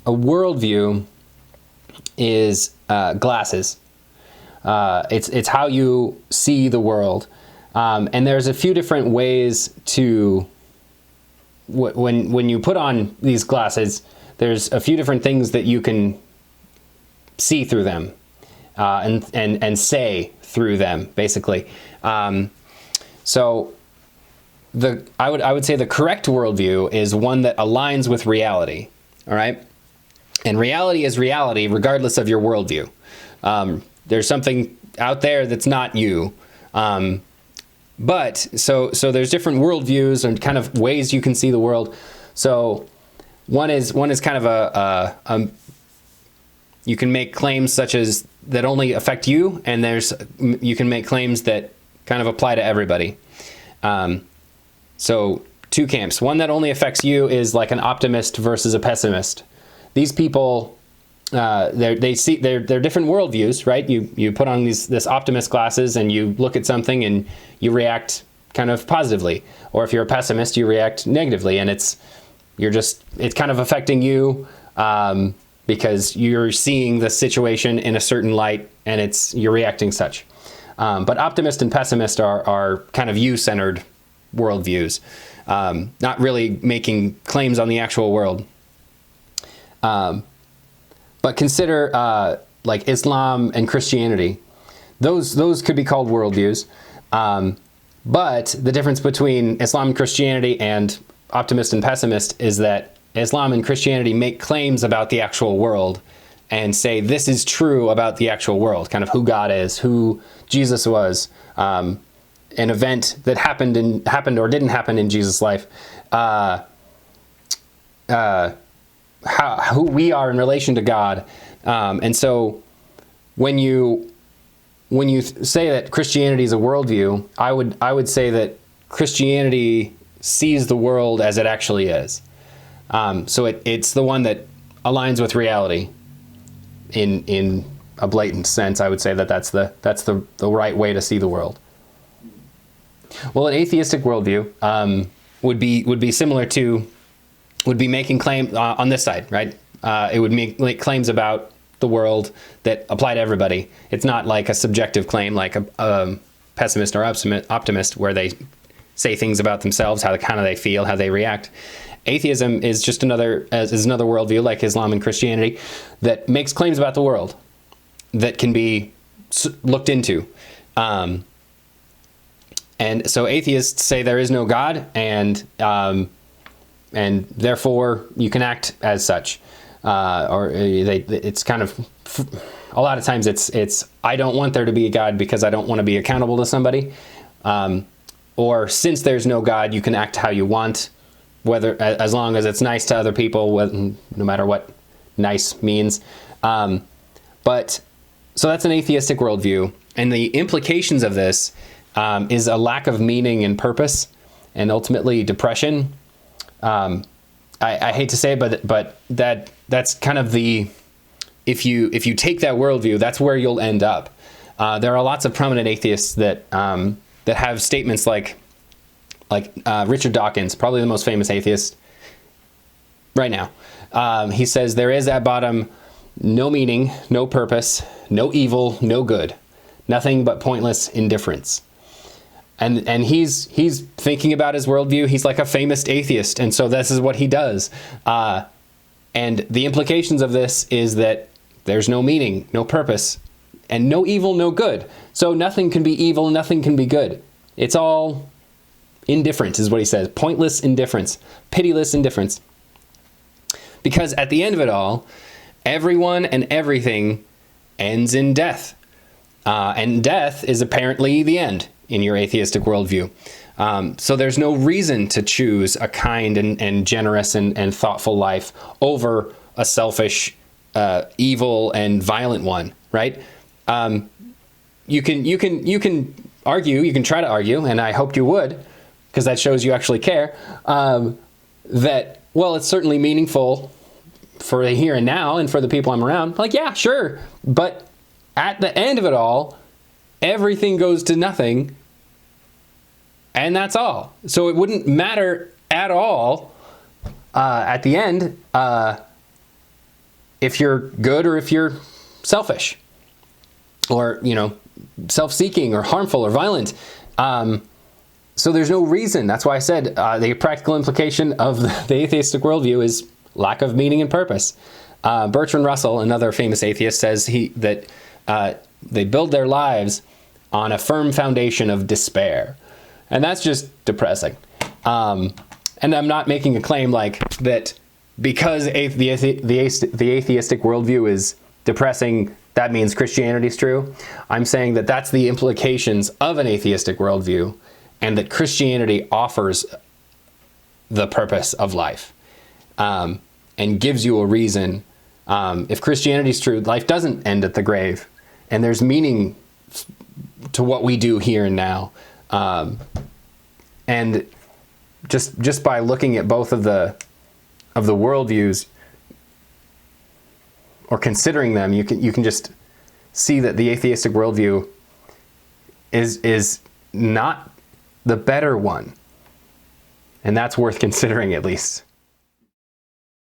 a worldview is glasses. It's how you see the world. And there's a few different ways to, when you put on these glasses, there's a few different things that you can see through them, and say through them, basically. So I would say the correct worldview is one that aligns with reality. All right, and reality is reality, regardless of your worldview. There's something out there that's not you. But so there's different worldviews and kind of ways you can see the world. So one is kind of you can make claims such as that only affect you, and you can make claims that kind of apply to everybody. So two camps. One that only affects you is like an optimist versus a pessimist. These people, they're different worldviews, right? You put on this optimist glasses and you look at something and you react kind of positively, or if you're a pessimist, you react negatively, and it's kind of affecting you because you're seeing the situation in a certain light, and you're reacting such. But optimist and pessimist are kind of you-centered worldviews, not really making claims on the actual world. But consider like Islam and Christianity. Those could be called worldviews. But the difference between Islam and Christianity and optimist and pessimist is that Islam and Christianity make claims about the actual world and say this is true about the actual world, kind of who God is, who Jesus was, an event that happened or didn't happen in Jesus' life, who we are in relation to God. And so when you say that Christianity is a worldview, I would say that Christianity sees the world as it actually is. So it's the one that aligns with reality in a blatant sense. I would say that that's the right way to see the world. Well, an atheistic worldview would be similar to, would be making claim on this side, right? It would make claims about the world that apply to everybody. It's not like a subjective claim like a pessimist or optimist where they say things about themselves, how they feel, how they react. Atheism is just another worldview like Islam and Christianity that makes claims about the world that can be looked into. And so atheists say there is no God, and therefore you can act as such. It's kind of, a lot of times it's I don't want there to be a God because I don't want to be accountable to somebody. Or since there's no God, you can act how you want, as long as it's nice to other people, no matter what nice means. But so that's an atheistic worldview, and the implications of this is a lack of meaning and purpose, and ultimately depression. I hate to say it, but that's kind of if you take that worldview, that's where you'll end up. There are lots of prominent atheists that have statements like Richard Dawkins, probably the most famous atheist right now. He says there is at bottom no meaning, no purpose, no evil, no good, nothing but pointless indifference. And he's thinking about his worldview. He's like a famous atheist, and so this is what he does. And the implications of this is that there's no meaning, no purpose, and no evil, no good. So nothing can be evil, nothing can be good. It's all indifference, is what he says. Pointless indifference, pitiless indifference. Because at the end of it all, everyone and everything ends in death. And death is apparently the end in your atheistic worldview. So there's no reason to choose a kind and generous and thoughtful life over a selfish, evil and violent one, right? You can argue, you can try to argue, and I hope you would, because that shows you actually care, that, well, it's certainly meaningful for the here and now and for the people I'm around. Like, yeah, sure. But at the end of it all, everything goes to nothing, and that's all. So it wouldn't matter at all at the end if you're good or if you're selfish or, self-seeking or harmful or violent. So there's no reason. That's why I said the practical implication of the atheistic worldview is lack of meaning and purpose. Bertrand Russell, another famous atheist, says that they build their lives on a firm foundation of despair. And that's just depressing. And I'm not making a claim like that because the atheistic worldview is depressing, that means Christianity is true. I'm saying that that's the implications of an atheistic worldview, and that Christianity offers the purpose of life and gives you a reason. If Christianity is true, life doesn't end at the grave, and there's meaning to what we do here and now. And just by looking at both of the worldviews, or considering them, you can just see that the atheistic worldview is not the better one, and that's worth considering at least.